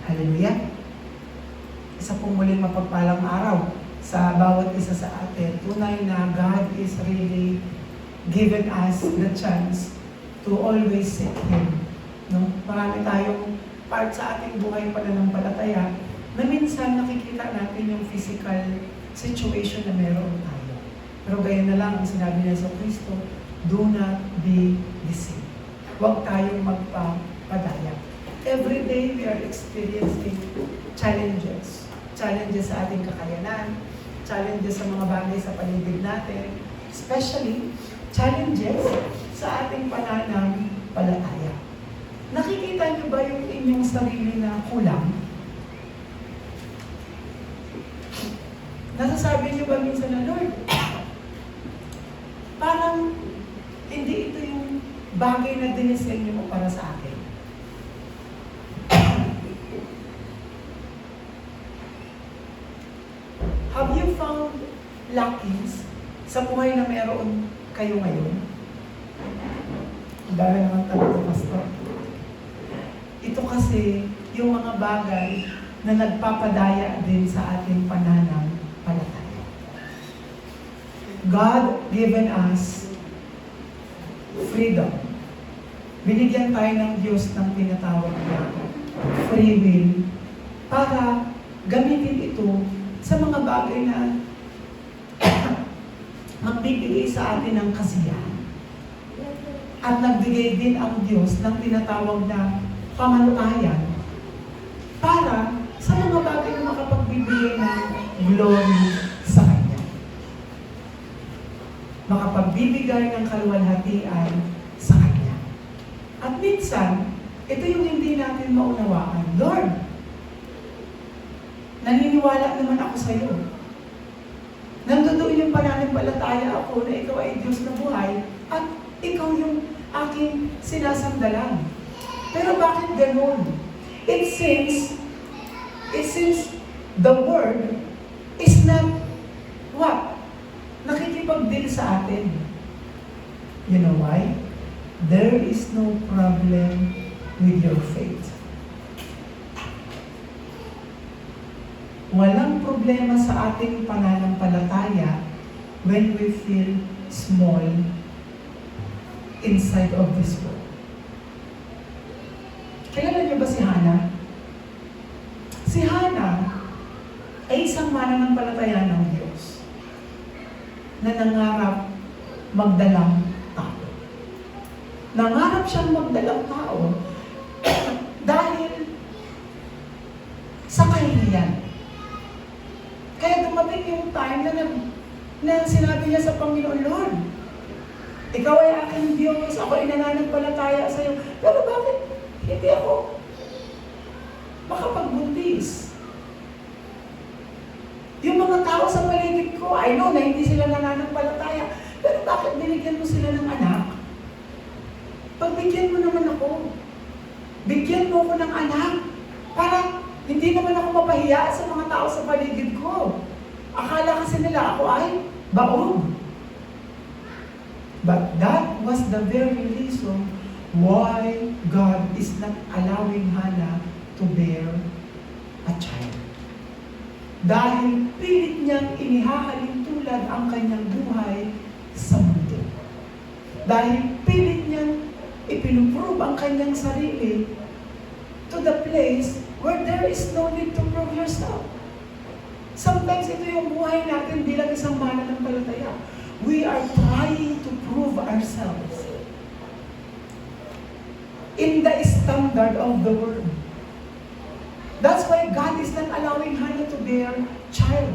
Hallelujah! Isa pong muling mapagpalang araw sa bawat isa sa atin. Tunay na God is really given us the chance to always seek Him. No? Marami tayong part sa ating buhay pananampalataya na minsan nakikita natin yung physical situation na meron tayo. Pero gayon na lang ang sinabi niya sa Kristo, do not be deceived. Huwag tayong magpapadaya. Every day we are experiencing challenges. Challenges sa ating kakayanan, challenges sa mga bagay sa paligid natin, especially challenges sa ating pananampalataya. Nakikita niyo ba yung inyong sarili na kulang? Nasasabi niyo ba minsan na, Lord, parang hindi ito yung bagay na dinisenyo mo para sa akin. Have you found lackings sa buhay na meron kayo ngayon? Ang dami naman talaga, Pastor. Ito kasi yung mga bagay na nagpapadaya din sa ating pananampalataya. God given us freedom. Binigyan tayo ng Diyos ng tinatawag na free will para gamitin ito sa mga bagay na magbibigay sa atin ng kasiyahan. At nagbigay din ang Diyos ng tinatawag na pamantayan para sa mga bagay na makapagbibigay ng glory sa Kanya. Makapagbibigay ng kaluwalhatian sa Kanya. At minsan, ito yung hindi natin maunawaan. Lord, naniniwala naman ako sa iyo. Nandoon yung pananampalataya ako na ikaw ay Diyos na buhay at ikaw yung aking sinasandalan. Pero bakit ganun? It seems the word is not what? Nakikipag-deal sa atin. You know why? There is no problem with your faith. Walang problema sa ating pananampalataya when we feel small inside of this world. Kilala niyo ba si Hannah? Si Hannah ay isang mananampalataya ng Diyos na nangarap magdalang tao. Nangarap siyang magdalang tao dahil sa kahihiyan. Kaya dumating yung time na sinabi niya sa Panginoon, Lord, ikaw ay aking Diyos, ako ay nananampalataya sa iyo. Pero bakit hindi ako makapagbuntis? Yung mga tao sa paligid ko, I know na hindi sila nananampalataya. Pero bakit binigyan mo sila ng anak? Pagbigyan mo naman ako. Bigyan mo ko ng anak para hindi naman ako mapahiya sa mga tao sa paligid ko. Akala kasi nila ako ay baog. But that was the very reason why God is not allowing Hannah to bear a child. Dahil pilit niyang inihahalin tulad ang kanyang buhay sa mundo. Dahil pilit niyang ipinuprove ang kanyang sarili to the place where there is no need to prove yourself. Sometimes ito yung buhay natin bilang isang mananampalataya. We are trying to prove ourselves in the standard of the world. That's why God is not allowing Hannah to bear child.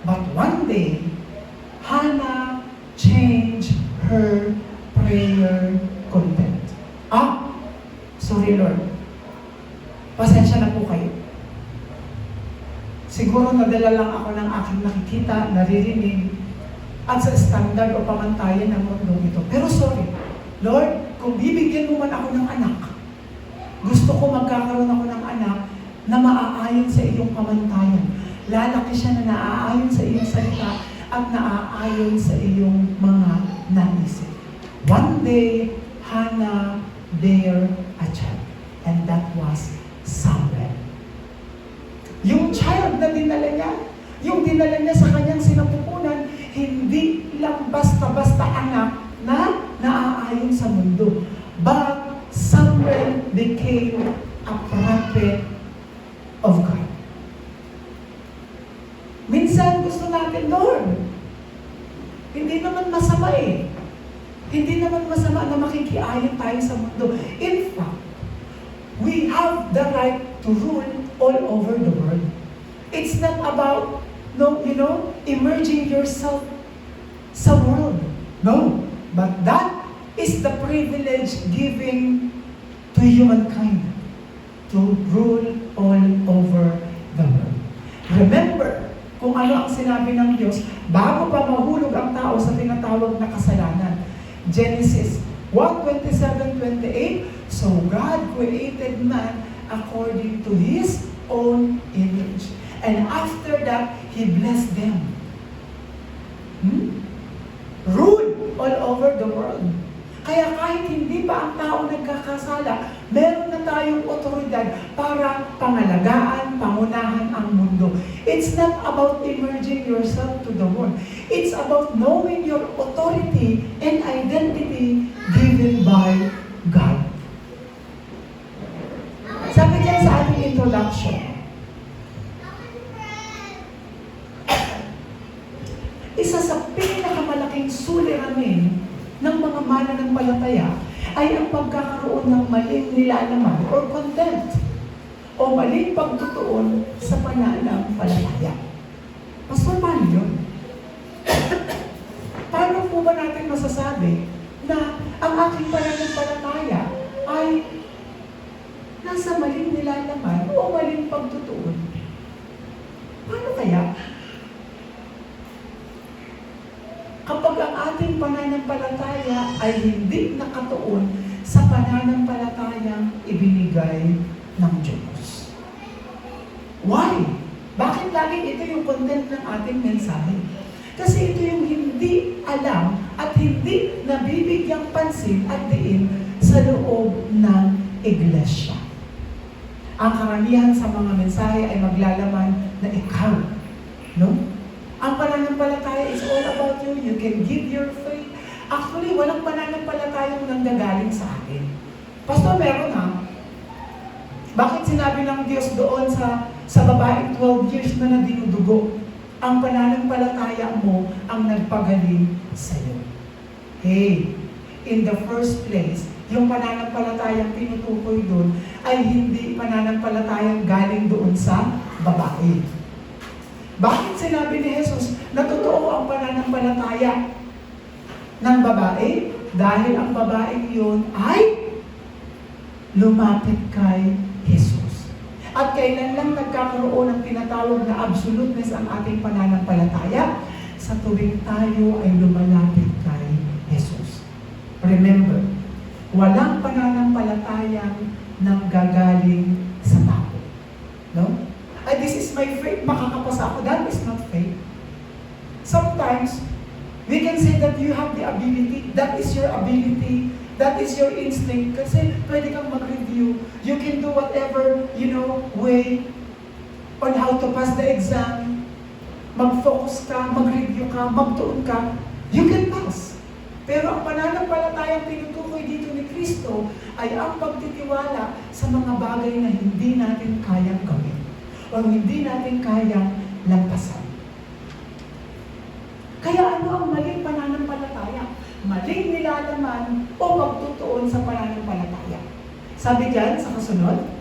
But one day, Hannah changed her prayer content. Sorry Lord. Pasensya na po kayo. Siguro nadala lang ako ng aking nakikita, naririnig, at sa standard o pamantayan ng mundo ito. Pero sorry, Lord, kung bibigyan mo man ako ng anak, gusto ko magkakaroon ako ng anak na maaayon sa iyong pamantayan. Lalaki siya na naaayon sa iyong salita at naaayon sa iyong mga naisip. One day, Hannah bare a child, and that was Samuel. Yung child na dinala niya, yung dinala niya sa kanyang sinapupunan, hindi lang basta-basta anak na naaayon sa mundo. But Samuel became a prophet of God. Minsan gusto natin, Lord, hindi naman masama eh. Hindi naman masama na makikiayon tayo sa mundo. In fact, we have the right to rule all over the world. It's not about, emerging yourself sa world. No. But that is the privilege given to humankind to rule all over the world. Remember, kung ano ang sinabi ng Diyos bago pa mahulog ang tao sa tinatawag na kasalanan. Genesis 1:27-28, so God created man according to His own image. And after that, He blessed them. Rule all over the world. Kaya kahit hindi pa ang tao nagkakasala, meron na tayong otoridad para pangalagaan, pangunahan ang mundo. It's not about emerging yourself to the world. It's about knowing your authority and identity given by God. Sabi dyan sa ating introduction, isa sa pinakamalaking suliranin ng mga mananampalataya ay ang pagkakaroon ng maling nilalaman or content o maling pagtutuon sa pananampalataya. Pastor, paano yun? Paano po ba natin masasabi na ang aking pananampalataya ay nasa maling nilalaman o maling pagtutuon? Paano kaya? Kapag ang ating pananampalataya ay hindi nakatuon sa pananampalatayang ibinigay ng Diyos. Why? Bakit laging ito yung content ng ating mensahe? Kasi ito yung hindi alam at hindi nabibigyang pansin at diin sa loob ng iglesia. Ang karamihan sa mga mensahe ay maglalaman na ikaw, no? Ang pananampalataya is all about you. You can give your faith. Actually, walang pananampalatayang nanggagaling sa akin. Pastor, meron ha? Bakit sinabi ng Diyos doon sa babaeng 12 years na dinudugo? Ang pananampalataya mo ang nagpagaling sa'yo. Hey, in the first place, yung pananampalatayang tinutukoy doon ay hindi pananampalatayang galing doon sa babae. Bakit sinabi ni Jesus na totoo ang pananampalataya ng babae? Dahil ang babaeng yun ay lumapit kay Jesus. At kailan lang nagkakaroon ng tinatawag na absoluteness ang ating pananampalataya? Sa tuwing tayo ay lumalapit kay Jesus. Remember, walang pananampalatayang nanggagaling sa tao. No? This is my faith, makakapasa ako. That is not faith. Sometimes, we can say that you have the ability. That is your ability. That is your instinct. Kasi pwede kang mag-review. You can do whatever, way on how to pass the exam. Mag-focus ka, mag-review ka, magtuon ka. You can pass. Pero ang pananampalatayang tinutukoy dito ni Kristo ay ang pagtitiwala sa mga bagay na hindi natin kayang gawin o hindi natin kayang lampasan. Kaya ano ang maling pananampalataya? Maling nilalaman o pagtutuon sa pananampalataya. Sabi diyan sa kasunod,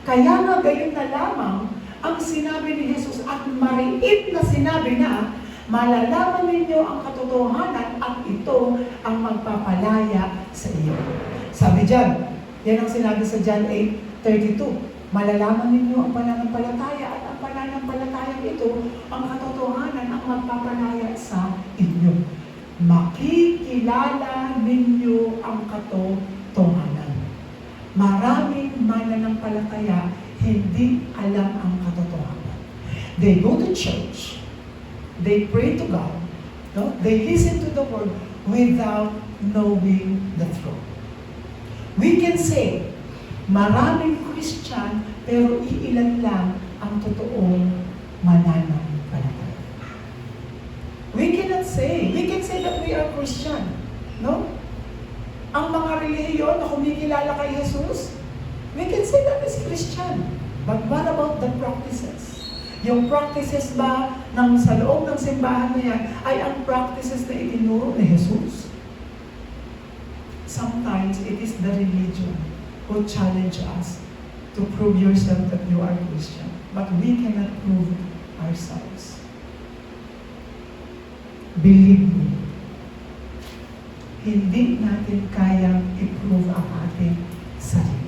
kaya nga gayon na lamang ang sinabi ni Jesus at mariit na sinabi na, malalaman ninyo ang katotohanan at ito ang magpapalaya sa iyo. Sabi diyan, yan ang sinabi sa John 8:32. Malalaman ninyo ang pananampalataya at ang pananampalatayang ito, ang katotohanan ang magpapalaya sa inyo. Makikilala ninyo ang katotohanan. Maraming mananampalataya hindi alam ang katotohanan. They go to church, they pray to God, no? They listen to the word without knowing the truth. We can say, maraming Christian, pero iilan lang ang ang totoong mananampalataya. We can say that we are Christian, no? Ang mga relihiyon na kumikilala kay Jesus, we can say that is Christian. But what about the practices? Yung practices ba sa loob ng simbahan na yan ay ang practices na itinuro ni Jesus? Sometimes it is the religion who challenge us to prove yourself that you are Christian. But we cannot prove ourselves. Believe me, hindi natin kayang i-prove ang ating sarili.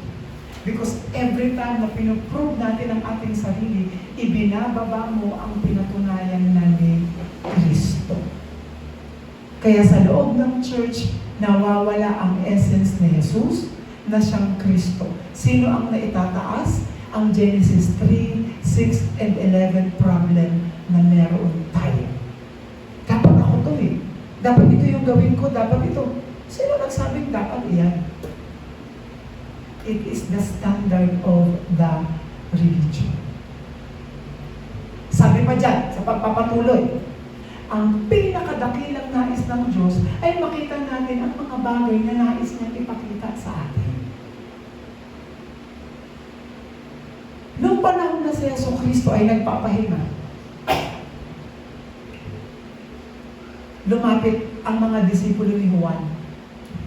Because every time na pinoprove natin ang ating sarili, ibinababa mo ang pinatunayan na ni Kristo. Kaya sa loob ng church, nawawala ang essence ni Jesus na siyang Kristo. Sino ang naitataas? Ang Genesis 3, 6, and 11 problem na meron tayo. Dapat ako to eh. Dapat ito yung gawin ko, dapat ito. Sino nagsabing dapat iyan? It is the standard of the religion. Sabi pa dyan, sa pagpapatuloy, ang pinakadakilang nais ng Diyos ay makita natin ang mga bagay na nais niyang ipakita sa atin. Noong panahon na si Jesucristo ay nagpapahinga, lumapit ang mga disipulo ni Juan.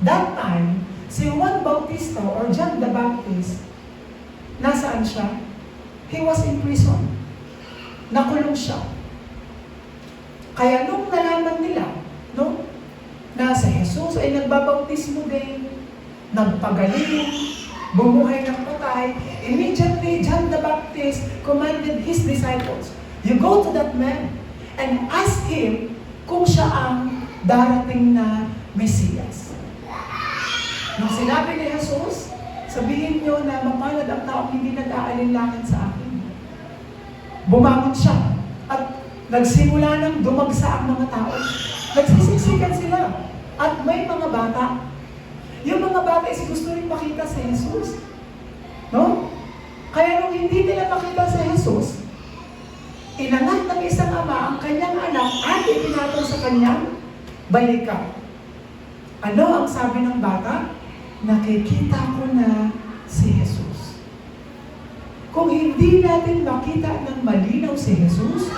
That time, si Juan Bautista or John the Baptist, nasaan siya? He was in prison. Nakulong siya. Kaya nung nalaman nila, no, na si Jesus ay nagbabautismo din, nagpagaling, bumuhay ng patay, immediately John the Baptist commanded his disciples, you go to that man and ask him kung siya ang darating na Mesiyas. Nung sinabi ni Jesus, sabihin niyo na mapalad ang taong hindi nag-aalinlangan sa akin. Bumangon siya at nagsimula nang dumagsa ang mga tao. Nagsisiksikan sila. At may mga bata. Yung mga bata is gusto rin makita si Jesus. No? Kaya nung hindi nila makita si Jesus, inangat ng isang ama ang kanyang anak at ipinatong sa kanyang balikat. Ano ang sabi ng bata? Nakikita ko na si Jesus. Kung hindi natin makita ng malinaw si Jesus,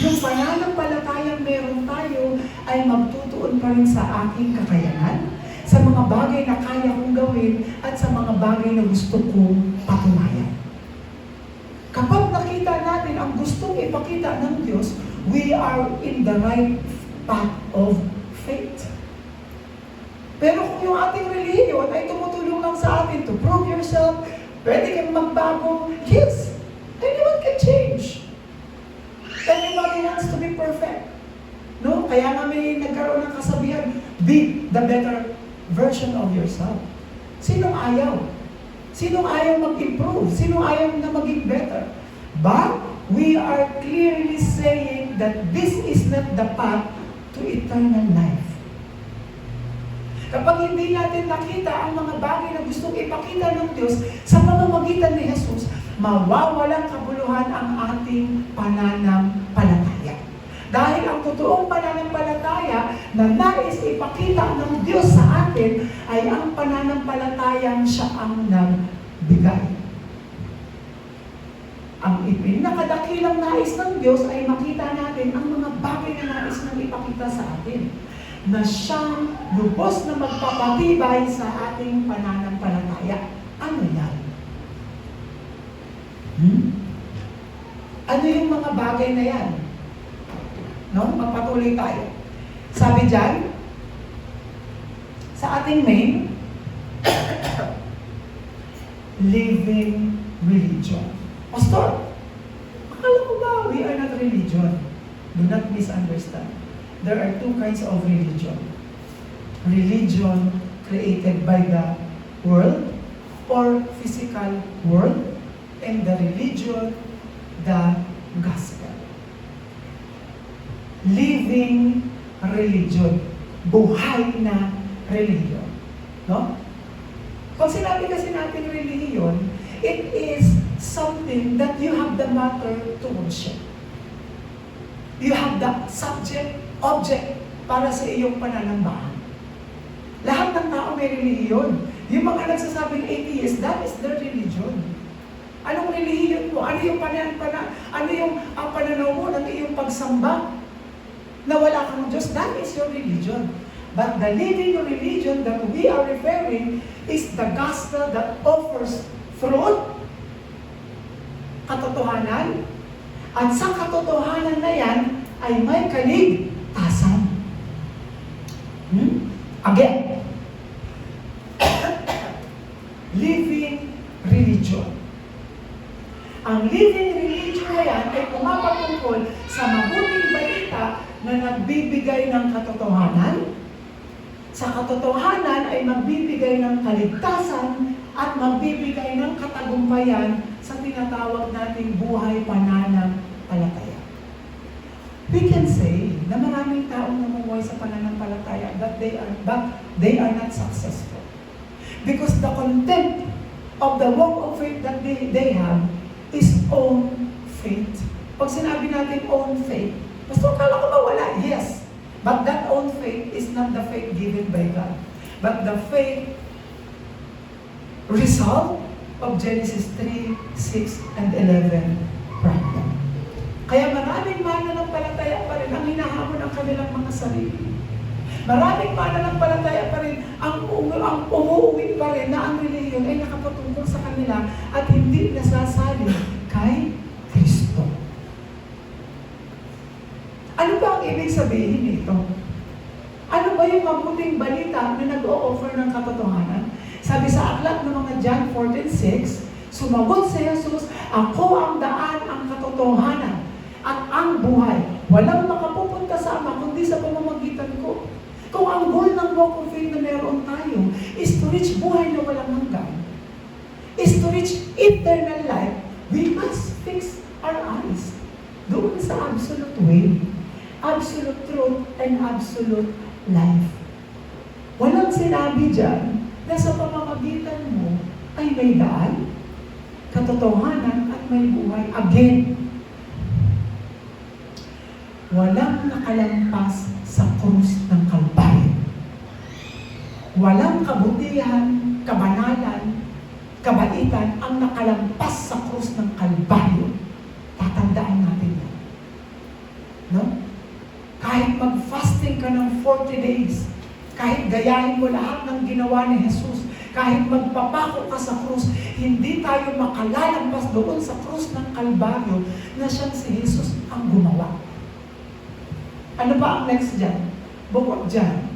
yung pananampalatayang meron tayo ay magtutuon pa rin sa aking kakayanan, sa mga bagay na kaya kong gawin, at sa mga bagay na gusto kong patunayan. Kapag nakita natin ang gustong ipakita ng Diyos, we are in the right path of faith. Pero kung yung ating relihiyon ay tumutulong lang sa atin to prove yourself, pwede kang magbago, yes, anyone can change. Everybody wants to be perfect. No? Kaya nga may nagkaroon ng kasabihan, be the better version of yourself. Sinong ayaw? Sinong ayaw mag-improve? Sinong ayaw na maging better? But we are clearly saying that this is not the path to eternal life. Kapag hindi natin nakita ang mga bagay na gustong ipakita ng Diyos sa pamamagitan ni Jesus, mawawalang kabuluhan ang ating pananampalataya. Dahil ang totoong pananampalataya na nais ipakita ng Diyos sa atin ay ang pananampalatayang siya ang nagbigay. Ang ipinakadakilang nais ng Diyos ay makita natin ang mga bagay na nais nang ipakita sa atin, na siyang lubos na magpapatibay sa ating pananampalataya. Ano yan? Ano yung mga bagay na yan? No? Magpatuloy tayo. Sabi dyan, sa ating main, living religion. Pastor, akala ko ba we are not religion? Do not misunderstand. There are two kinds of religion. Religion created by the world or physical world, and the religion, the gospel. Living religion. Buhay na religion. No? Pag sinabi kasi natin religion, it is something that you have the matter to worship. You have the subject, object para sa iyong pananambahan. Lahat ng tao may relihiyon. Yung mga nagsasabing atheist, that is their religion. Anong relihiyon mo? Ano yung pananaw mo ng iyong pagsamba? Na wala kang Diyos, that is your religion. But the living religion that we are referring is the gospel that offers truth, katotohanan, at sa katotohanan na yan ay may kaligtasan. Again, living religion. Ang living religion na yan ay pumapatungkol sa mabuting balita na nagbibigay ng katotohanan. Sa katotohanan ay magbibigay ng kaligtasan at magbibigay ng katagumpayan sa tinatawag nating buhay pananampalataya. We can say na maraming taong namumuhay sa pananampalataya but they are not successful. Because the content of the walk of faith that they have is own faith. Pag sinabi natin own faith, Pastor, kala ko ba wala? Yes. But that own faith is not the faith given by God. But the faith result of Genesis 3, 6, and 11 problem. Kaya maraming mananampalataya pa rin ang hinahamon ng kanilang mga sarili. Maraming mananampalataya pa rin ang umuwi pa rin na ang relihiyon ay nakapatungkol sa kanila at hindi nasasali kay Kristo. Ano ba ang ibig sabihin nito? Ano ba yung mabuting balita na nag-o-offer ng katotohanan? Sabi sa aklat ng mga John 14:6, sumagot si Jesus, "Ako ang daan, ang katotohanan, at ang buhay. Walang makapupunta sa Ama kundi sa pamamagitan ko." Kung ang goal ng walk of faith na meron tayo is to reach buhay na walang hanggan, is to reach eternal life, we must fix our eyes doon sa absolute way, absolute truth, and absolute life. Walang sinabi dyan na sa pamamagitan mo ay may daan, katotohanan, at may buhay. Again, walang nakalampas sa krus ng Kalbaryo. Walang kabutihan, kabanalan, kabaitan ang nakalampas sa krus ng Kalbaryo. Tatandaan natin yan. No? Kahit mag-fasting ka ng 40 days, kahit gayahin mo lahat ng ginawa ni Jesus, kahit magpapako ka sa krus, hindi tayo makalalampas doon sa krus ng Kalbaryo na siyang si Jesus ang gumawa. Ano ba ang next dyan? Bukod dyan.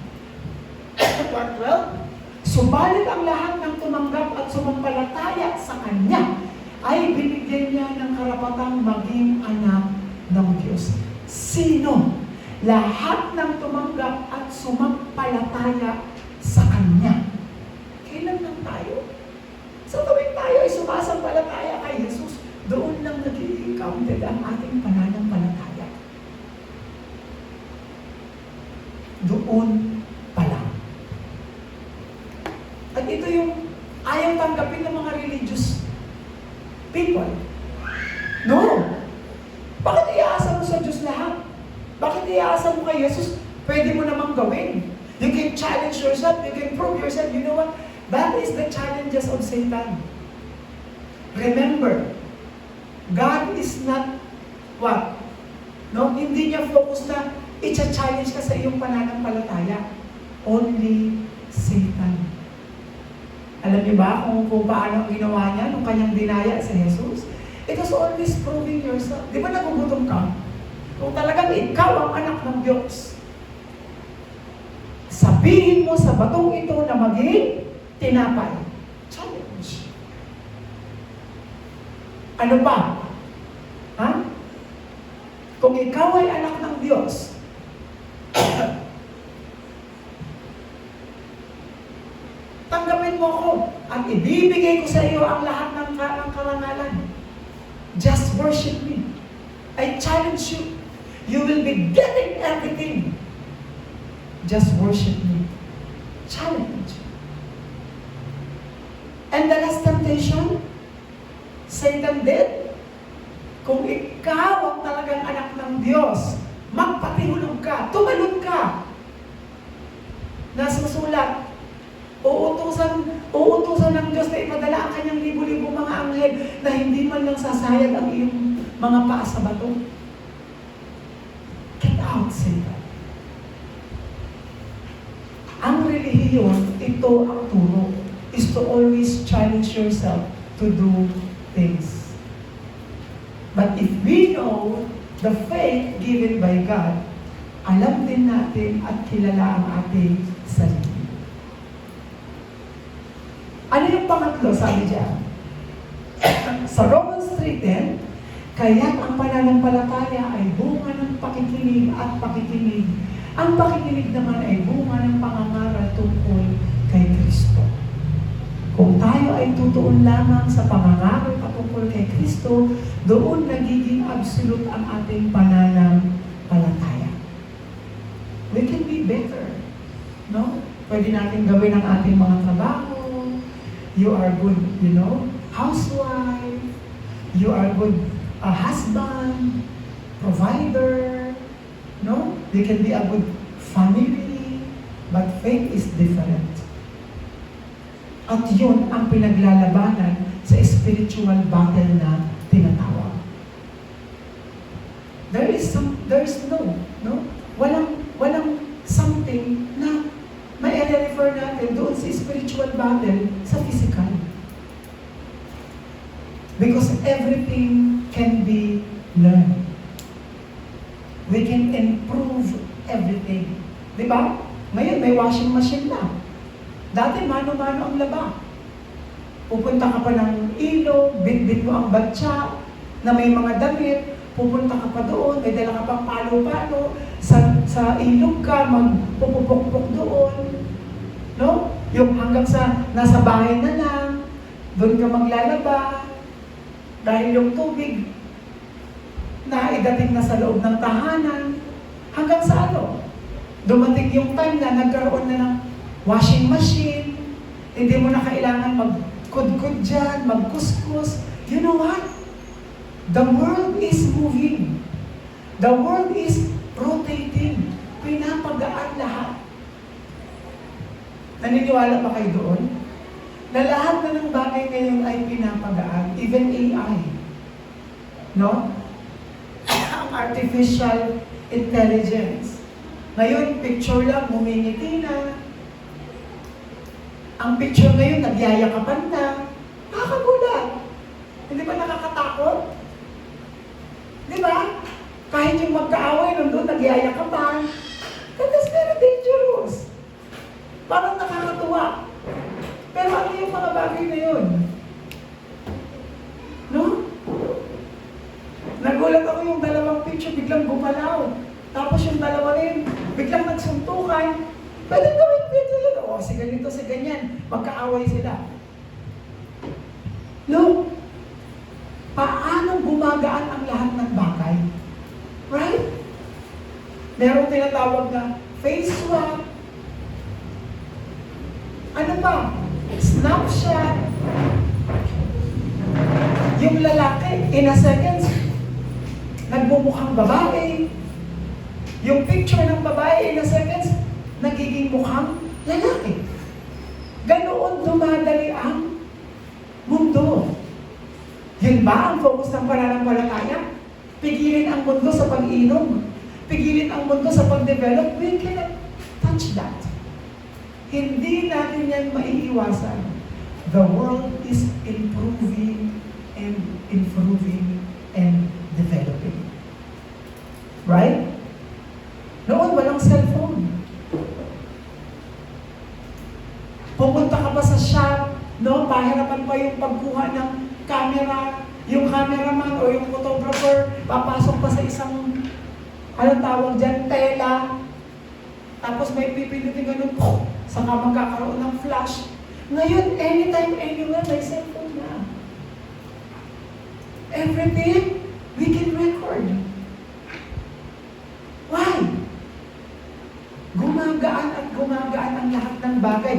Part 12. Subalit ang lahat ng tumanggap at sumampalataya sa Kanya ay binigyan niya ng karapatang maging anak ng Diyos. Sino? Lahat ng tumanggap at sumampalataya sa Kanya. Kailan lang tayo? So tuwing tayo ay sumasampalataya kay Jesus, doon lang nagiging counted ang ating pananampalataya. Doon pa lang. At ito yung ayaw tanggapin ng mga religious people. No! Bakit iaasa mo sa Diyos lahat? Bakit iaasa mo kay Jesus? Pwede mo namang gawin. You can challenge yourself, you can prove yourself. You know what? That is the challenges of Satan. Remember, God is not what? No? Hindi niya focus na i-challenge ka sa iyong pananampalataya. Only Satan. Alam niyo ba kung paano ang ginawa niya nung kanyang dinaya sa Jesus? It was always proving yourself. Di ba nagugutom ka? Kung talagang ikaw ang anak ng Diyos, sabihin mo sa batong ito na maging tinapay. Challenge. Ano ba? Ha? Kung ikaw ay anak ng Diyos, tanggapin mo ako at ibibigay ko sa iyo ang lahat ng karangalan. Just worship me. I challenge you. You will be getting everything. Just worship me. Challenge. And the last temptation, Satan did. Kung ikaw ang talagang anak ng Diyos, magpatihulog ka, tumalon ka. Nasusulat, uutusan ng Diyos na ipadala ang kanyang libo-libo mga anghel na hindi man lang sasayang ang iyong mga paa sa bato. Get out, Satan. Ang relihiyon, ito ang turo, is to always challenge yourself to do things. But if we know the faith given by God, alam din natin at kilala ang ating sarili. Ano yung pangatlo, sabi diyan? Sa Romans 3:10, kaya't ang pananampalataya ay bunga ng pakikinig at pakikinig. Ang pakikinig naman ay bunga ng pangangaral tungkol kay Kristo. Kung tayo ay tutuon lamang sa pangangaral patungkol kay Kristo, doon nagiging absolute ang ating pananampalataya. We can be better. No? Pwede natin gawin ang ating mga trabaho. You are good, housewife. You are good husband, provider. No? You can be a good family. But faith is different. At yun ang pinaglalabanan sa spiritual battle na tinatawag. There is walang something na mai-refer natin doon sa spiritual battle sa physical. Because everything can be learned. We can improve everything. Di ba? Ngayon, may washing machine na. Dati, mano-mano ang laba. Pupunta ka pa ng ilog, bit-bit mo ang batsa, na may mga damit, pupunta ka pa doon, may dala ka pang palo-palo, sa ilog ka, magpupupok-pok doon. No? Yung hanggang sa nasa bahay na lang, doon ka maglalaba, dahil yung tubig, naidating na sa loob ng tahanan, hanggang sa ano? Dumating yung time na nagkaroon na ng washing machine, hindi mo na kailangan magkudkod dyan, magkuskus. You know what? The world is moving. The world is rotating. Pinapagaan lahat. Naniniwala ba kayo doon? Na lahat na ng bagay ngayon ay pinapagaan. Even AI. No? Ang artificial intelligence. Ngayon, picture lang, humingiti na. Ang picture ngayon, nagyayakapan na. Nakakagulat. Hindi ba nakakatakot? Di ba? Kahit yung magkaaway nandun, nagyayakapan. That is very dangerous. Parang nakakatuwa. Pero ano yung mga bagay na yun? No? Nagulat ako yung dalawang picture, biglang gumalaw. Tapos yung dalawa rin, biglang nagsuntukan. Pwede gawin video yun. O, si ganito, si ganyan. Magkaaway sila. No? Paano gumagaan ang lahat ng bagay? Right? Merong tinatawag na face swap. Ano pa? Snapchat. Yung lalaki, in a second, nagbumukhang babae. Yung picture ng babae, in a second, nagiging mukhang lalaki. Ganoon dumadali ang mundo. Yun ba ang focus ng pananampalataya? Pigilin ang mundo sa pag-inom. Pigilin ang mundo sa pag-develop. We cannot touch that. Hindi natin yan maiiwasan. The world is improving and developing. Right? Noon, walang cellphone. Pupunta ka pa sa shop, no? Pahirapan pa yung pagkuha ng camera, yung cameraman o yung photographer, papasok pa sa isang, anong tawag dyan, tela. Tapos may pipilitin ganun, saka magkakaroon ng flash. Ngayon, anytime, anywhere, may cellphone na. Everything, we can record. Why? Gumagaan at gumagaan ang lahat ng bagay.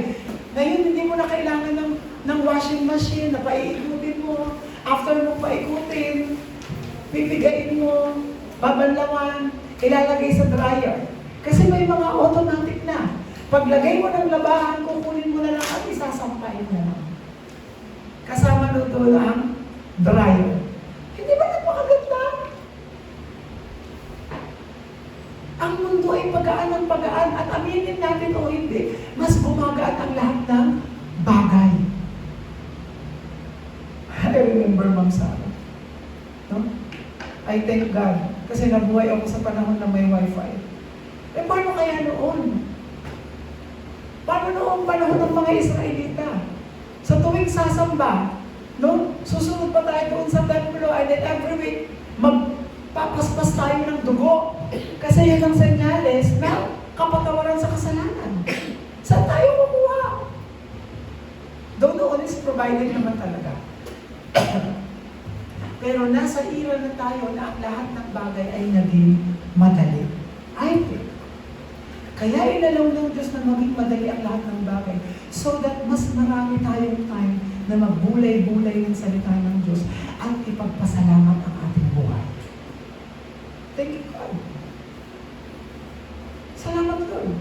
Ngayon, hindi mo na kailangan ng washing machine na paiikutin mo. After mo paikutin, pipigain mo, babanlawan, ilalagay sa dryer. Kasi may mga automatic na. Paglagay mo ng labahan, kukunin mo na lang at isasampain mo. Kasama doon ang dryer. Hindi ba napakaganda? Ang mundo ay pagaan ng pagaan at aminin natin o hindi, mas gumagaan ang lahat ng bagay. I remember Ma'am Sarah. No? I thank God kasi nabuhay ako sa panahon na may wifi. Eh paano kaya noon? Paano noong panahon ng mga Israelita? Sa tuwing sasamba, no? Susunod pa tayo doon sa templo and then every week, magpapaspas tayo ng dugo. Kasi yun ang senyales na kapatawaran sa kasalanan. Saan tayo kukuha? Though noon is provided naman talaga. Pero nasa era na tayo na ang lahat ng bagay ay naging madali. I think. Kaya inalaw ng Diyos na maging madali ang lahat ng bagay so that mas marami tayong time na magbulay-bulay ng salita ng Diyos at ipagpasalamat ang ating buhay. Thank you, God. Salamat, Lord.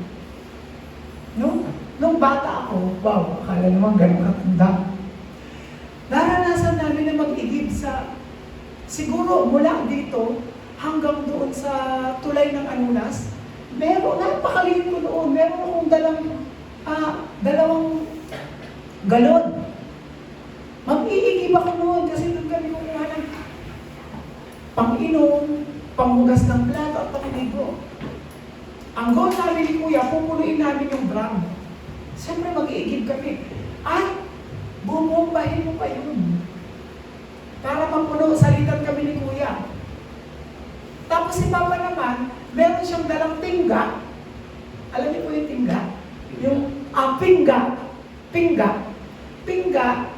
No? Nung bata ako, wow, akala naman ganun katanda. Naranasan namin na mag-igib sa, siguro mula dito hanggang doon sa tulay ng Anunas. Meron, napakaliit ko noon. Meron akong dalawang galon. Mag-iigib ako noon kasi doon kami kumuha ng pang-inom, panghugas ng plato at pang-ligo. Ang goal namin ni Kuya, pupuluin namin yung drum. Siyempre mag-iigib kami. At bumombahin mo pa yun. Para mapuno, salitan kami ni Kuya. Tapos si Papa naman, meron siyang dalang tingga. Alam niyo po yung tingga? Yung Pingga,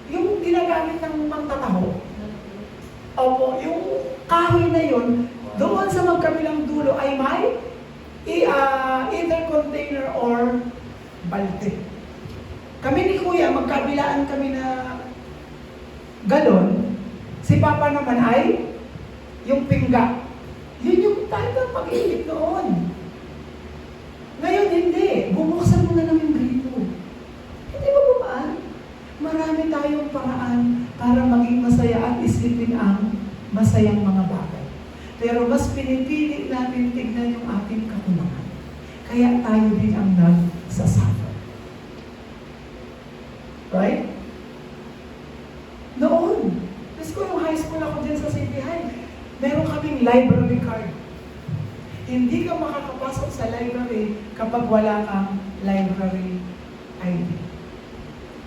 yung ginagamit ng mangtataho. Opo, yung kahoy na yun, doon sa magkabilang dulo ay may either container or balte. Kami ni Kuya, magkabilaan kami na galon. Si Papa naman ay yung pingga. Yun yung talagang pag-ibig noon. Ngayon hindi. Bubuksan mo na lang yung grito. Hindi ba bumaan? Marami tayong paraan para maging masaya at isipin ang masayang mga bagay. Pero mas pinipili natin tignan yung ating kakulangan. Kaya tayo din ang nagsasuffer. Right? Noon, kasi ko yung high school ako dyan sa City High, meron kaming library card. Hindi ka makakapasok sa library kapag wala kang library ID.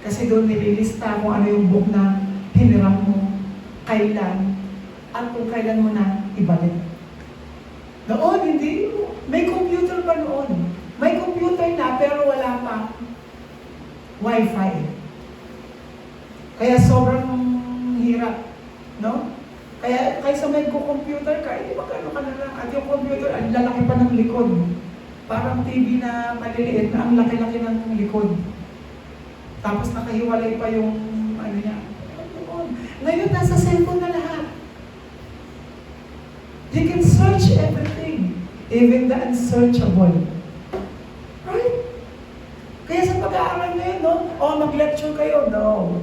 Kasi doon nililista kung ano yung book na hiniram mo, kailan, at kung kailan mo na ibalik. Noon, hindi. May computer pa noon. May computer na pero wala pa Wi-Fi. Kaya sobrang hirap, no? Kaya kaysa may computer ka, hindi magkano ka na lang. At yung computer, ang lalaki pa ng likod. Parang TV na maliliit na ang laki-laki ng likod. Tapos nakahiwalay pa yung ano niya. Ngayon, nasa cellphone na lahat. You can search everything, even the unsearchable. Right? Kaya sa pag-aaral ngayon, no? O, mag-lecture kayo. No.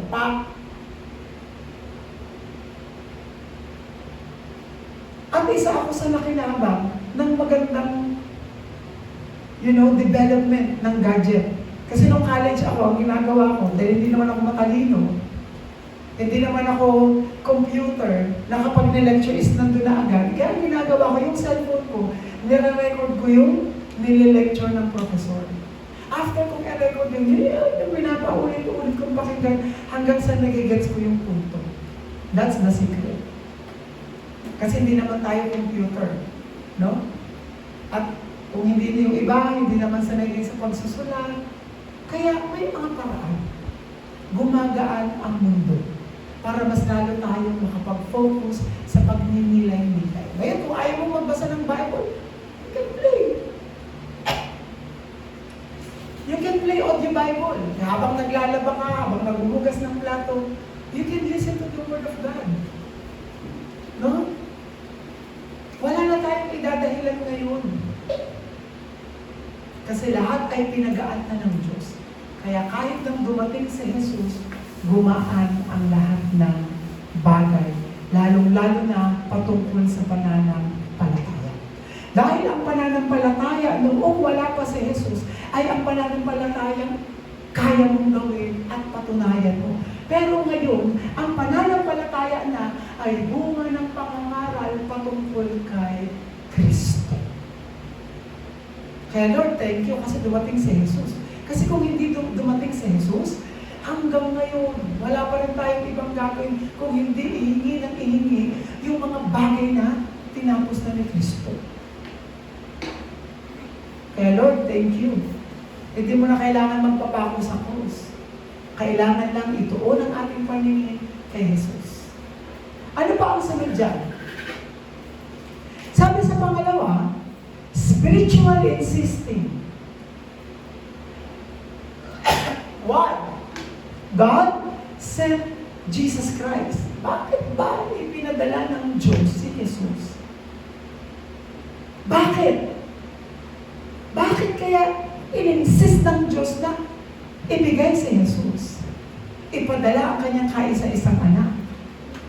At isa ako sa nakinabang ng magandang, development ng gadget. Kasi nung college ako, ang ginagawa ko, dahil hindi naman ako matalino, hindi naman ako computer, na kapag nilecture is nandun na agad. Kaya ang ginagawa ko, yung cellphone ko, nire-record ko yung nililecture ng professor. After kong i-record yung pinapaulit-ulit kong pakinggan hanggang sa nagigets ko yung punto. That's the secret. Kasi hindi naman tayo computer, no? At kung hindi yung iba, hindi naman sanay din sa pagsusulat. Kaya may mga paraan. Gumagaan ang mundo para mas lalo tayong makapag-focus sa pagninilay-nilay. Ngayon, kung ayaw mo magbasa ng Bible, you can play. You can play audio Bible. Habang naglalaba ka, habang naghuhugas ng plato, You can listen to the Word of God. No? Wala na tayong idadahilan ngayon. Kasi lahat ay pinagaan na ng Diyos. Kaya kahit nang dumating si Jesus, gumaan ang lahat ng bagay. Lalong-lalo na patungkol sa pananampalataya. Dahil ang pananampalataya noong wala pa si Jesus, ay ang pananampalatayang kaya mong gawin at patunayan mo. Pero ngayon, ang pananampalataya na ay bunga ng pangangaral patungkol kay Kristo. Kaya Lord, thank you kasi dumating si Jesus. Kasi kung hindi dumating si Jesus, hanggang ngayon, wala pa rin tayong ibang gagawin kung hindi ihingi ng ihingi yung mga bagay na tinapos na ni Kristo. Kaya Lord, thank you. Hindi mo na kailangan magpapako sa krus. Kailangan lang ituon ang ating paningin kay Jesus. Ano pa ang sunod dyan? Sabi sa pangalawa, spiritual insisting. Why? God sent Jesus Christ. Bakit ba ipinadala ng Diyos si Jesus? Bakit? Bakit kaya in-insist ng Diyos na ibigay si Jesus? Ipadala ang kanyang kaisa-isang anak.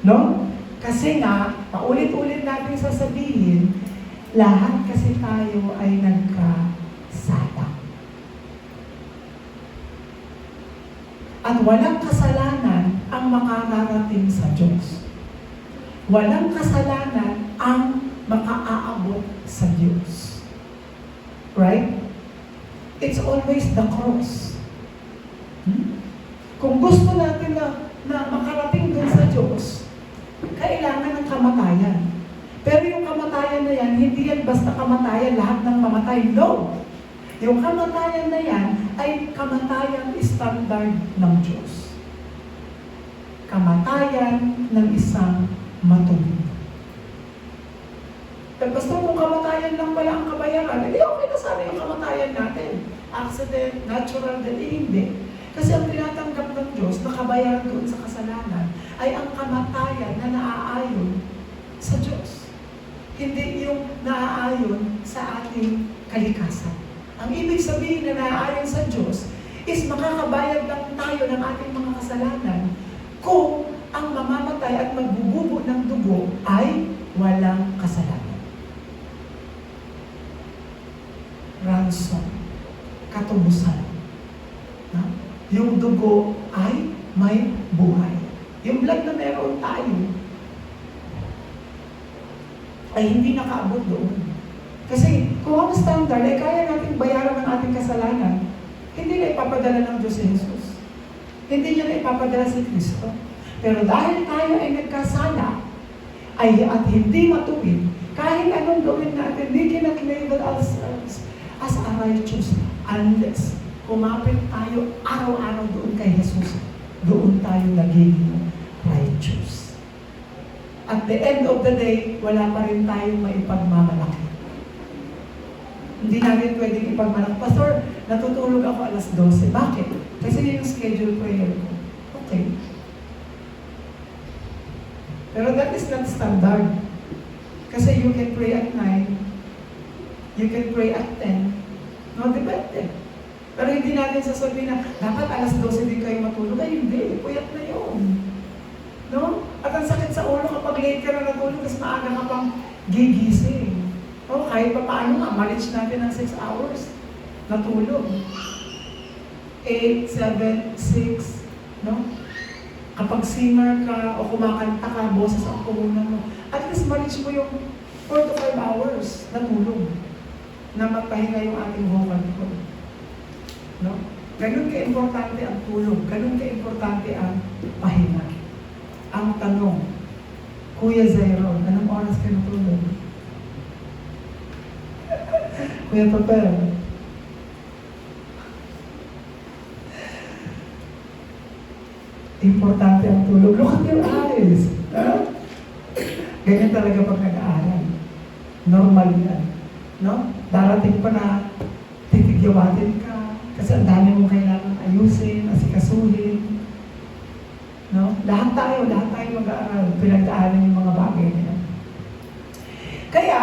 No? Kasi nga, paulit-ulit natin sasabihin, lahat kasi tayo ay nagkasala. At walang kasalanan ang makararating sa Diyos. Walang kasalanan ang makaaabot sa Diyos. Right? It's always the cross. Kung gusto natin na makarating dun sa Diyos, kailangan ng kamatayan. Pero yung kamatayan na yan, hindi yan basta kamatayan, lahat ng mamatay. No! Yung kamatayan na yan ay kamatayan standard ng Diyos. Kamatayan ng isang matuwid. Basta kung kamatayan lang pala ang kabayaran, hindi okay na sana yung kamatayan natin. Accident, natural, hindi. Kasi ang tinatanggap ng Diyos na kabayaran doon sa kasalanan ay ang kamatayan na naaayon sa Diyos. Hindi yung naaayon sa ating kalikasan. Ang ibig sabihin na naaayon sa Diyos is makakabayad lang tayo ng ating mga kasalanan kung ang mamamatay at magbububo ng dugo ay walang kasalanan. Ransom, katubusan. Yung dugo ay may buhay. Yung blood na meron tayo ay hindi nakaabot doon. Kasi kung ang standard ay kaya nating bayaran ng ating kasalanan, hindi na ipapadala ng Diyos si Jesus. Hindi niya na ipapadala si Kristo. Pero dahil tayo ay nagkasala at hindi matuwid, kahit anong gawin natin, we cannot label ourselves as a righteous unless kumapit tayo araw-araw doon kay Jesus. Doon tayo nagiging righteous. At the end of the day, wala pa rin tayong maipagmamalaki. Hindi natin pwedeng ipagmalaki. Pastor, natutulog ako alas 12. Bakit? Kasi yun yung schedule prayer ko. Okay. Pero that is not standard. Kasi you can pray at 9, you can pray at 10, no, depende. Pero hindi natin sasabihin na, dapat alas 12 din kayo matulog. Ay, hindi. Puyat na yun. No? At ang sakit sa ulo kapag late ka na natulog, kasi maaga ka pang gigising. O, kahit pa paano nga, ma-reach natin ng 6 hours natulog. 8, 7, 6, no? Kapag singer ka o kumakanta ka, boses ang puhunan mo, at least ma-reach mo yung 4 to 5 hours natulog na magpahinga yung ating vocal cord. No? Ganun ka-importante ang tulog. Ganun ka-importante ang pahinga. Ang tanong, Kuya Zairo, anong oras ka natulog? Kuya Papel, importante ang tulog. Look at your eyes. Ganyan talaga pag nag-aaral. Normal yan. No? Darating pa na titigyawatin ka kasi ang dami mong kailangan ayusin, asikasuhin. No? Lahat tayo mag-aaral. Pinagdaanan yung mga bagay na yan. Kaya,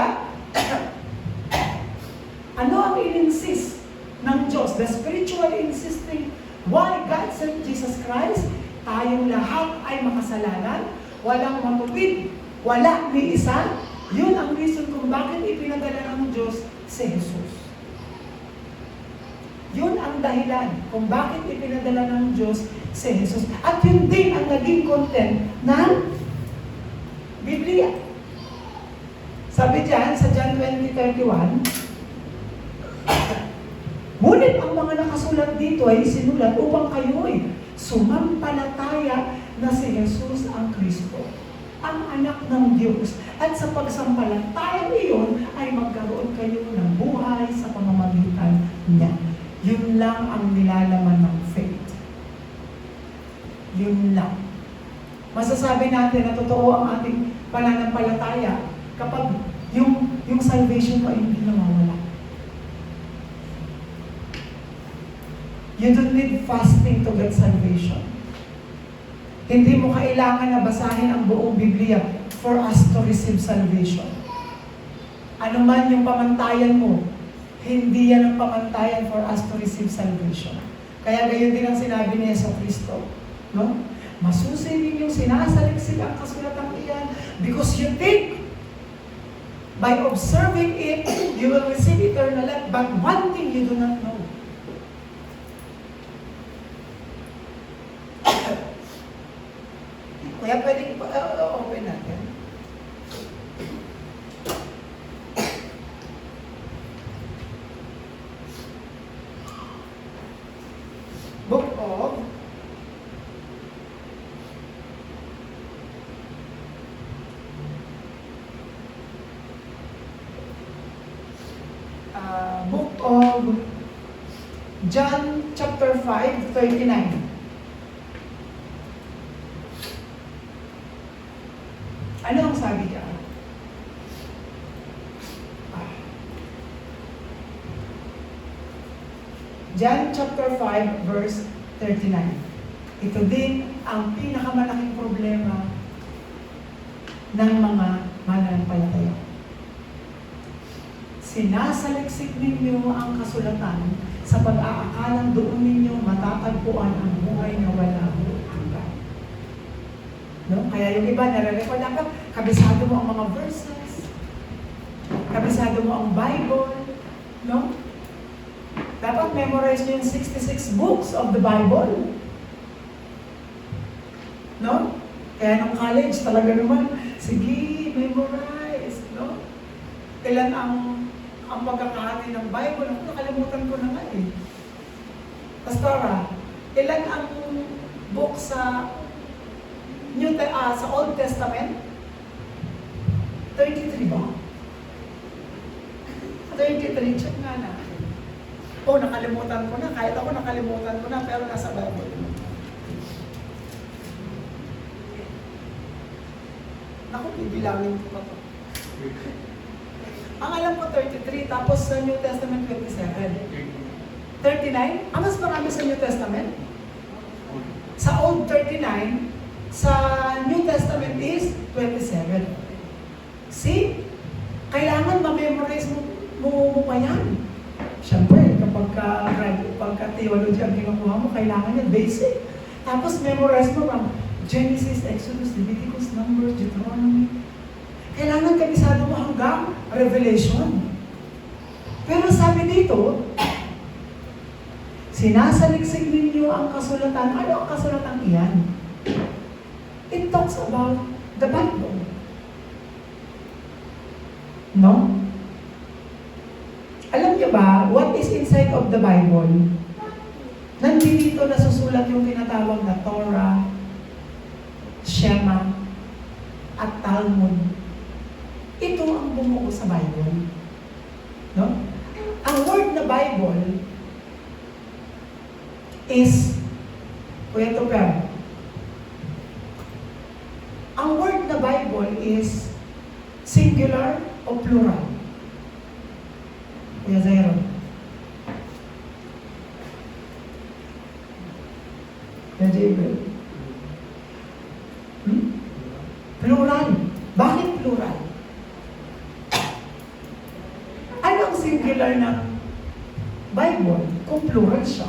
ano ang in-insist ng Diyos? The spiritual insisting why God sent Jesus Christ? Tayong lahat ay makasalanan, walang matuwid, wala ni isa. Yun ang reason kung bakit ipinadala ng Diyos si Jesus. Yun ang dahilan kung bakit ipinadala ng Diyos si Jesus. At yun din ang naging content ng Biblia. Sabi diyan sa John 20:31, ngunit ang mga nakasulat dito ay sinulat upang kayo'y sumampalataya na si Jesus ang Kristo, ang anak ng Diyos. At sa pagsampalataya iyon ay magkaroon kayo ng buhay sa pamamagitan niya. Yun lang ang nilalaman ng faith. Yun lang. Masasabi natin na totoo ang ating pananampalataya kapag yung salvation mo ay hindi nawawala. You don't need fasting to get salvation. Hindi mo kailangan na basahin ang buong Biblia for us to receive salvation. Ano man yung pamantayan mo, hindi yan ang pamantayan for us to receive salvation. Kaya gayon din ang sinabi ni Yesu Cristo. No? Masusi ninyong sinasaliksik ang kasulatang iyan because you think by observing it, you will receive eternal life. But one thing you do not know. Kaya pwedeng open natin. Book of John chapter 5:39. Ano ang sabi diyan? John chapter 5 verse 39. Ito din ang pinakamalaking problema ng mga mananampalataya. Sinasaliksik ninyo ang kasulatan sa pag-aakalang doon ninyo matatagpuan ang buhay na wala hanggan. No? Kaya yung iba, nare-record lang ka, kabisado mo ang mga verses, kabisado mo ang Bible, no? Dapat memorize nyo yung 66 books of the Bible. No? Kaya nung college, talaga naman, sige, memorize, no? Ilan ang pagkakahati ng Bible? Ako, nakalimutan ko na nga eh. Pastora, ilan ang book sa sa Old Testament? 33 ba? 33, check nga na. Nakalimutan ko na. Kahit ako nakalimutan ko na, pero nasa Bible. Naku, bibilangin ko pa to. Ang alam ko 33, tapos sa New Testament 27. 39? Mas marami sa New Testament? Sa Old 39, sa New Testament is 27. See? Kailangan ma-memorize mo pa yan. Siyempre, kapag theology ang kinukuha mo, kailangan yan basic. Tapos memorize mo from Genesis, Exodus, Leviticus, Numbers, Deuteronomy. Kailangan kabisado mo hanggang Revelation. Pero sabi dito, sinasaliksik ninyo ang kasulatan. Ano ang kasulatan iyan? It talks about the Bible. No? Alam niyo ba, what is inside of the Bible? Nandito nasusulat yung tinatawag na Torah, Shema, at Talmud. Ito ang bumuo sa Bible. No? Ang word na Bible is, Kuya Tupper, ang word na Bible is singular o plural? Kuya Zero. Kuya Jabil. singular ng Bible kung plural siya?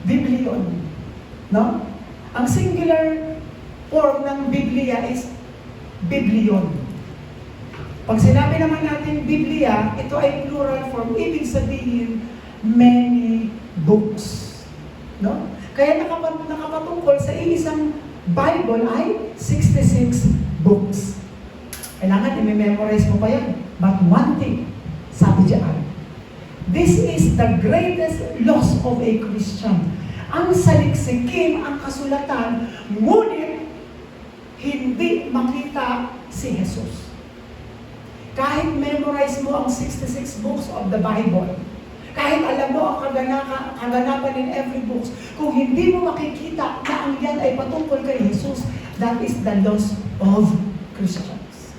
Biblion. No? Ang singular form ng Biblia is Biblion. Pag sinabi naman natin Biblia, ito ay plural form. Ibig sabihin, many books. No? Kaya nakapatungkol sa isang Bible ay 66 books. Kailangan i-memorize mo pa yan. But one thing, sabi diyan, this is the greatest loss of a Christian. Ang saliksikin, ang kasulatan, ngunit hindi makita si Jesus. Kahit memorize mo ang 66 books of the Bible, kahit alam mo ang kaganapan in every book, kung hindi mo makikita na ang yan ay patungkol kay Jesus, that is the loss of Christians.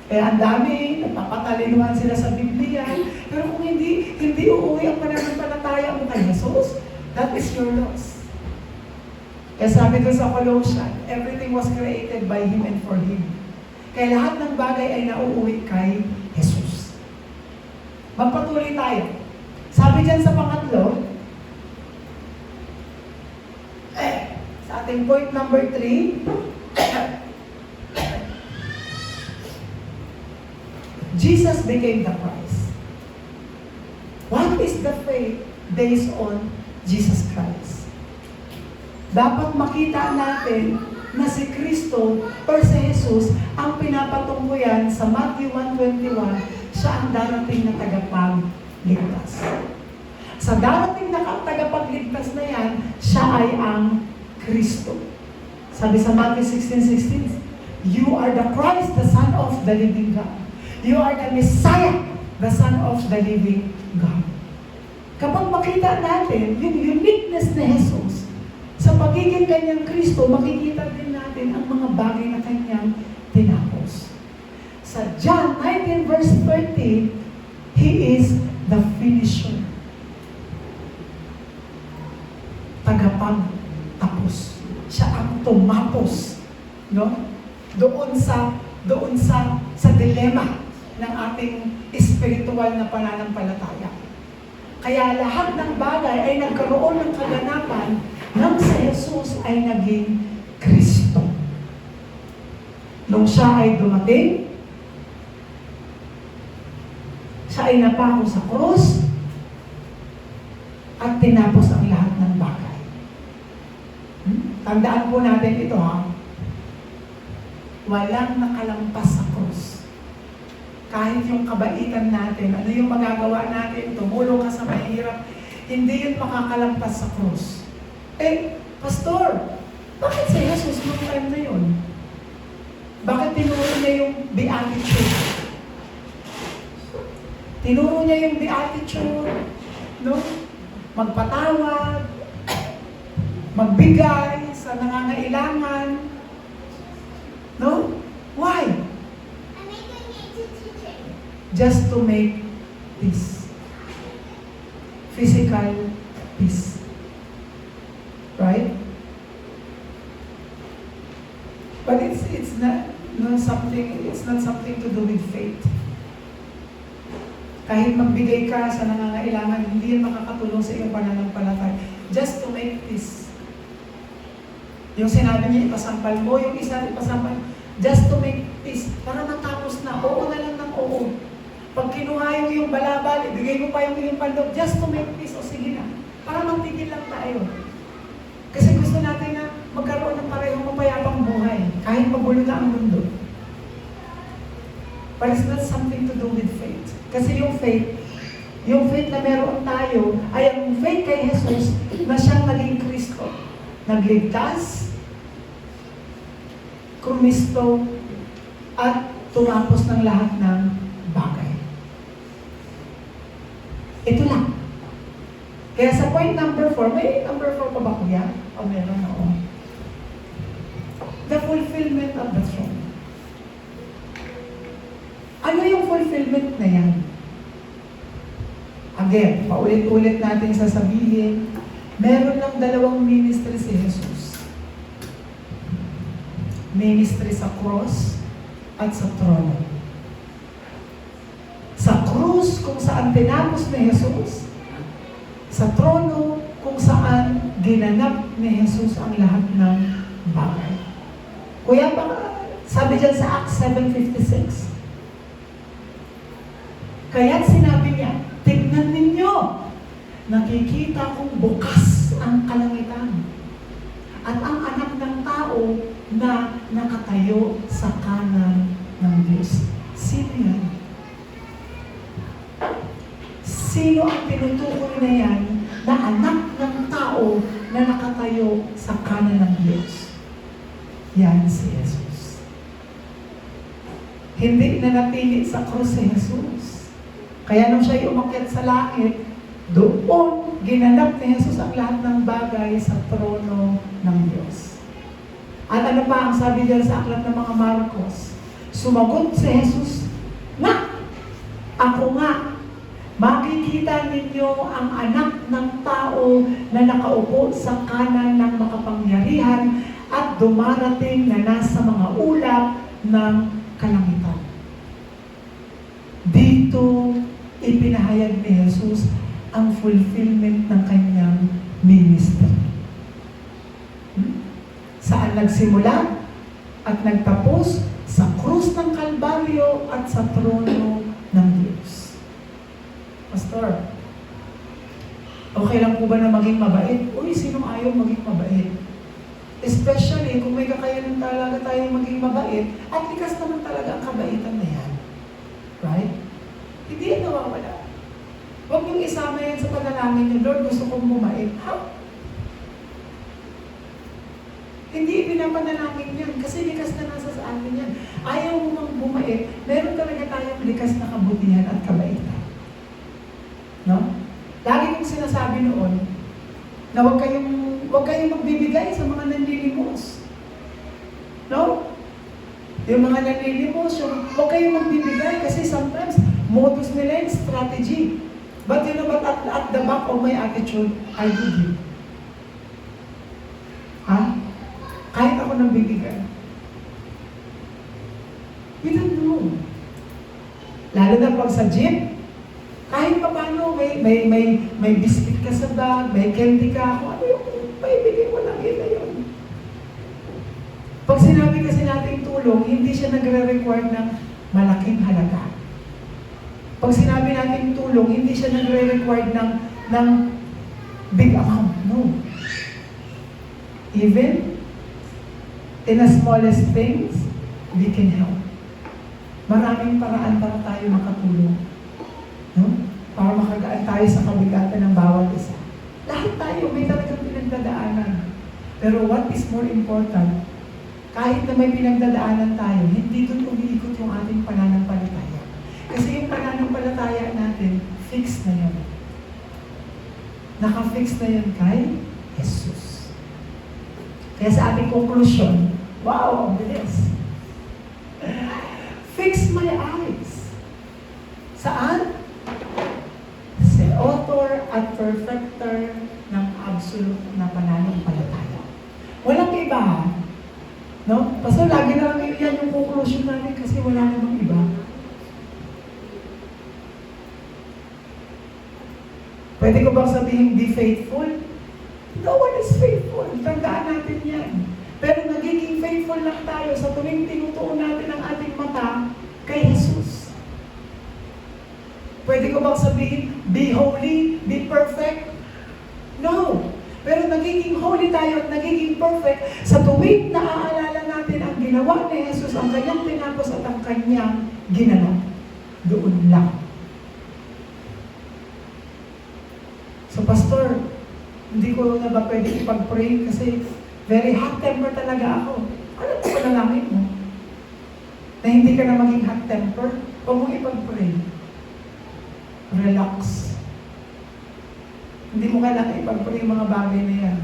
Kaya ang dami, nagpapatalinuhan sila sa Biblia, pero kung hindi uuwi ang pananampalataya mo kay Jesus, that is your loss. Kaya sabi doon sa Colossians, everything was created by Him and for Him. Kaya lahat ng bagay ay nauuwi kay Jesus. Magpatuloy tayo. Sabi dyan sa pangatlo, sa ating point number 3, Jesus became the Christ. What is the faith based on Jesus Christ? Dapat makita natin na si Kristo or si Jesus ang pinapatungkuyan sa Matthew 1:21, siya ang darating na tagapagligtas. Sa darating na tagapagligtas na yan, siya ay ang Kristo. Sabi sa Matthew 16:16, you are the Christ, the Son of the living God. You are the Messiah, the Son of the living God. Kapag makita natin yung uniqueness ni Jesus, sa pagiging kanyang Kristo, makikita din natin ang mga bagay na kanyang tinapos. Sa John 19 verse 30, He is the finisher. Tagapagtapos. Siya ang tumapos. No? Doon sa dilema ng ating espiritual na pananampalataya. Kaya lahat ng bagay ay nagkaroon ng kaganapan nang si Jesus ay naging Kristo. Nung siya ay dumating, siya ay napako sa krus at tinapos ang lahat ng bagay. Tandaan po natin ito ha. Walang nakalampas sa krus. Kahit yung kabaitan natin, ano yung magagawa natin, tumulong ka sa mahirap, hindi yun makakalampas sa krus. Pastor, bakit si Jesus nung time na yun? Bakit tinuro niya yung beatitude? Tinuro niya yung beatitude, no? Magpatawad, magbigay sa nangangailangan, no? Why? Just to make peace. Physical peace. Right? But it's not something to do with faith. Kahit magbigay ka sa nangangailangan, hindi yan makakatulong sa iyong pananampalataya. Just to make peace. Yung sinabi niya, ipasampal mo, yung isa ipasampal, just to make peace. Para matapos na, oo na lang ng oo. Pag kinuha yung balabal, ibigay mo pa yung pandog, just to make peace, o sige na. Para magtigil lang tayo. Kasi gusto natin na magkaroon ng parehong mapayapang buhay, kahit magulo na ang mundo. But it's not something to do with faith. Kasi yung faith na meron tayo, ay ang faith kay Jesus na siyang naging Kristo. Nagligtas, kumisto, at tumapos ng lahat ng bagay. Ito lang. Kaya sa point number 4, may number 4 pa ba kuya? O meron ako. The fulfillment of the throne. Ano yung fulfillment na yan? Again, paulit-ulit natin sasabihin, meron lang dalawang ministry si Jesus. ministry sa cross at sa trono. Sa krus kung saan tinapos ni Jesus, sa trono kung saan ginanap ni Jesus ang lahat ng bagay. Kuya, baka sabi dyan sa Acts 7:56, kaya't sinabi niya, tignan ninyo, nakikita kong bukas ang kalangitan at ang anak ng tao na nakatayo sa kanan ng Diyos. Sino yan? Sino ang tinutukoy na yan na anak ng tao na nakatayo sa kanan ng Diyos? Yan si Jesus. Hindi na napili sa krus si Jesus. Kaya nung siya umakyat sa langit, doon ginanap ni Jesus ang lahat ng bagay sa trono ng Diyos. At ano pa ang sabi dyan sa aklat ng mga Marcos? Sumagot si Jesus, na, ako nga, makikita ninyo ang anak ng tao na nakaupo sa kanan ng makapangyarihan at dumarating na nasa mga ulap ng kalangitan. Dito, ipinahayag ni Jesus ang fulfillment ng kanyang ministry. Saan nagsimula at nagtapos? Sa krus ng Kalbaryo at sa trono ng Diyos. Pastor, okay lang po ba na maging mabait? Uy, sinong ayaw maging mabait? Especially kung may kakayanan talaga tayong maging mabait, at likas naman talaga ang kabaitan na yan. Right? Hindi yan nawawala. Huwag niyong isama yan sa panalangin niyo, Lord, gusto kong bumait. Ha? Hindi pinapanalangin yan kasi likas na nasa sa atin yan. Ayaw mo mang bumait, meron talaga tayong likas na kabutihan at kabaitan. No? Lagi kong sinasabi noon na huwag kayong magbibigay sa mga nanlilimos. No? Yung mga nanlilimos, huwag kayong magbibigay kasi sometimes modus nila yung strategy. But you know what, at the back of my attitude, I do give. Ha? Kahit ako nang bibigay. You don't know. Lalo na pag sa jeep, kahit pa paano, may biscuit ka sa bag, may candy ka, kung ano yung maibigay mo lang, yun na yun. Pag sinabi kasi natin tulong, hindi siya nagre-require ng malaking halaga. Pag sinabi natin tulong, hindi siya nagre-require ng big amount. No. Even in the smallest things, we can help. Maraming paraan para tayo makatulong. No? Para makagaan tayo sa kabigatan ng bawat isa. Lahat tayo may talagang pinagdadaanan. Pero what is more important, kahit na may pinagdadaanan tayo, hindi doon umiikot yung ating pananampalataya. Kasi yung pananampalataya natin, fix na yan. Naka-fix na yan kay Jesus. Kaya sa ating conclusion, wow, ang bilis. Fix my eyes. Saan? Si author at perfecter ng absolute na pananampalataya. Walang iba. No? Pastor, lagi na lang yan yung conclusion natin kasi wala namang iba. Pwede ko bang sabihin, be faithful? No one is faithful. Tandaan natin yan. Pero nagiging faithful lang tayo sa tuwing tinutuon natin ang ating mata kay Jesus. Pwede ko bang sabihin, be holy, be perfect? No. Pero nagiging holy tayo at nagiging perfect sa tuwing naaalala natin ang ginawa ni Jesus, ang kanyang tinapos at ang kanyang ginanap. Doon lang. So, Pastor, hindi ko na ba pwede ipag-pray kasi very hot temper talaga ako. Ano po panalangin mo? Na hindi ka na maging hot temper? Huwag mong ipag-pray. Relax. Hindi mo kailangan ipag-pray yung mga bagay na yan.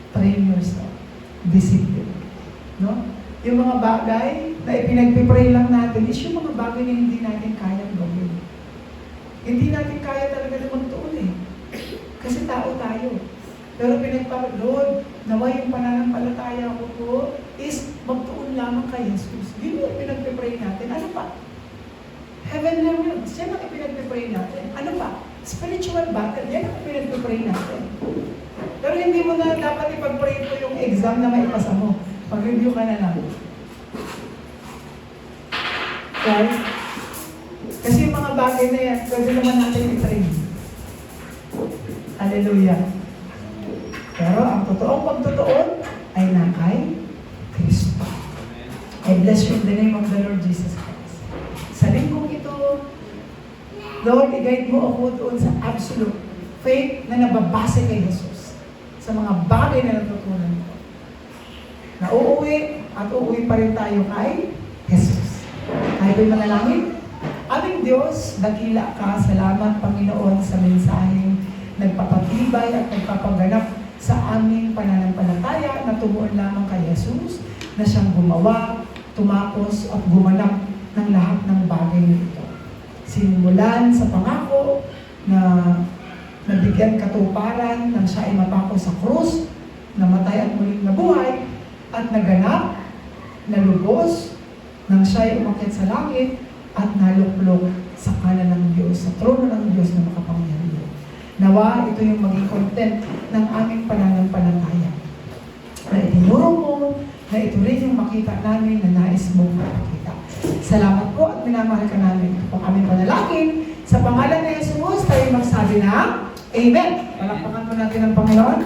Train yourself. Discipline. No? Yung mga bagay na ipinagpipray lang natin is yung mga bagay na hindi natin kayang gawin. Hindi natin kaya talaga naman tuon eh. Kasi tao tayo. Pero Lord, nawa yung pananampalataya ko po is magtuon lamang kay Jesus. Yun yung pinagpipray natin. Ano pa? Heavenly realms, yan ang pinagpipray natin. Ano pa? Spiritual battle, yan ang pinagpipray natin. Pero hindi mo na dapat ipag-pray po yung exam na maipasa mo. Pag-review ka na lang. Right? Kasi yung mga bagay na yan, pwede naman natin i-train. Hallelujah. Pero ang totoong pagtutuon ay nakay Kristo. I bless you in the name of the Lord Jesus Christ. Sa linggong ito, Lord, i-guide mo ako doon sa absolute faith na nababase kay Jesus. Sa mga bagay na natutunan ko. Na uuwi at uuwi pa rin tayo kay Jesus. Tayo ba'y manalangin? Aming Diyos, dakila ka, salamat Panginoon sa mensaheng nagpapatibay at nagpapaganap sa aming pananampalataya na tumuon lamang kay Jesus na siyang gumawa, tumapos at gumanap ng lahat ng bagay nito. Sinimulan sa pangako na nabigyan katuparan nang siya ay mapako sa krus, namatay at muling nabuhay, at naganap, nalubos, nang siya ay umakyat sa langit, at naluklok sa kanan ng Diyos, sa trono ng Diyos na makapangyarihan. Nawa, ito yung maging content ng aming pananampalataya. Na itinuro mo, na ito rin yung makita namin na nais mong makita. Salamat po at minamahal ka namin. Ito po aming panalangin. Sa pangalan ni Jesus, tayo magsabi na Amen. Palakpakan po natin ang Panginoon.